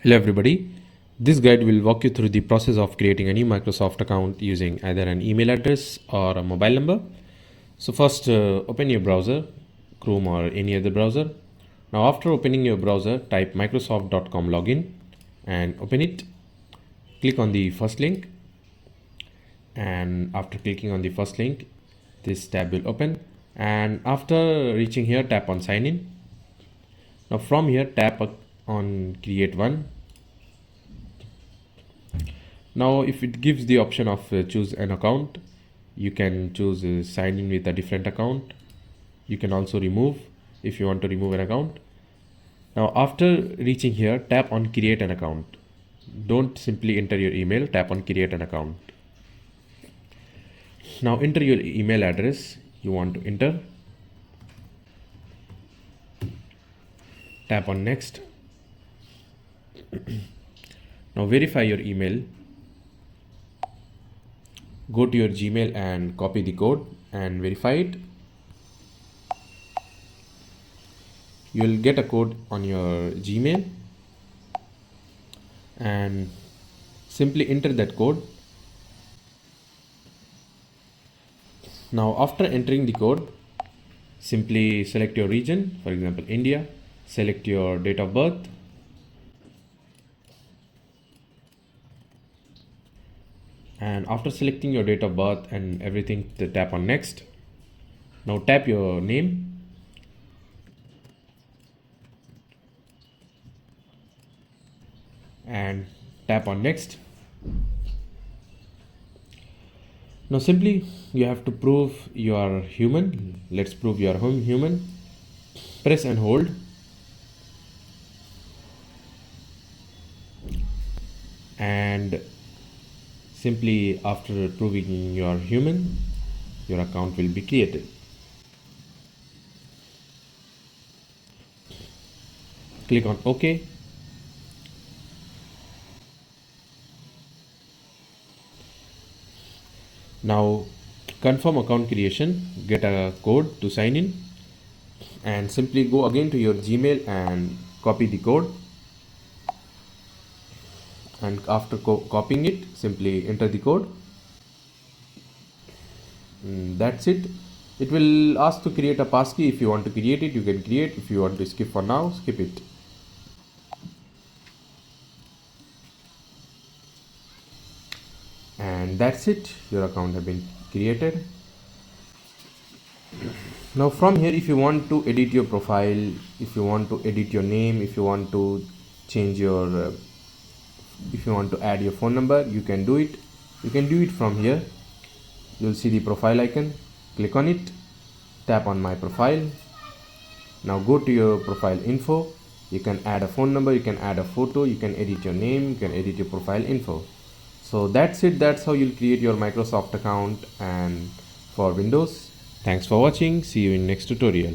Hello everybody, this guide will walk you through the process of creating a new Microsoft account using either an email address or a mobile number. So first open your browser, Chrome or any other browser. Now after opening your browser, type microsoft.com login and open it. Click on the first link, and after clicking on the first link, this tab will open, and after reaching here, tap on sign in. Now from here, tap on create one. Now if it gives the option of choose an account, you can choose sign in with a different account. You can also remove if you want to remove an account. Now after reaching here, tap on create an account. Don't simply enter your email, tap on create an account. Now enter your email address you want to enter. Tap on next. Now verify your email. Go to your Gmail and copy the code and verify it. You will get a code on your Gmail and simply enter that code. Now after entering the code, simply select your region, for example India, select your date of birth, and after selecting your date of birth and everything, tap on next. Now tap your name, and tap on next. Now simply you have to prove you are human. Let's prove you are human. Press and hold. And simply after proving you are human, your account will be created. Click on OK. Now confirm account creation, get a code to sign in, and simply go again to your Gmail and copy the code, and after copying it, simply enter the code. That's it. It will ask to create a passkey. If you want to create it, you can create. If you want to skip for now, skip it. And that's it, your account has been created. Now from here, if you want to edit your profile, if you want to edit your name, if you want to change your if you want to add your phone number, you can do it. You can do it from here. You'll see the profile icon, click on it, tap on my profile. Now go to your profile info. You can add a phone number, you can add a photo, you can edit your name, you can edit your profile info. So that's it. That's how you'll create your Microsoft account and for Windows. Thanks for watching. See you in next tutorial.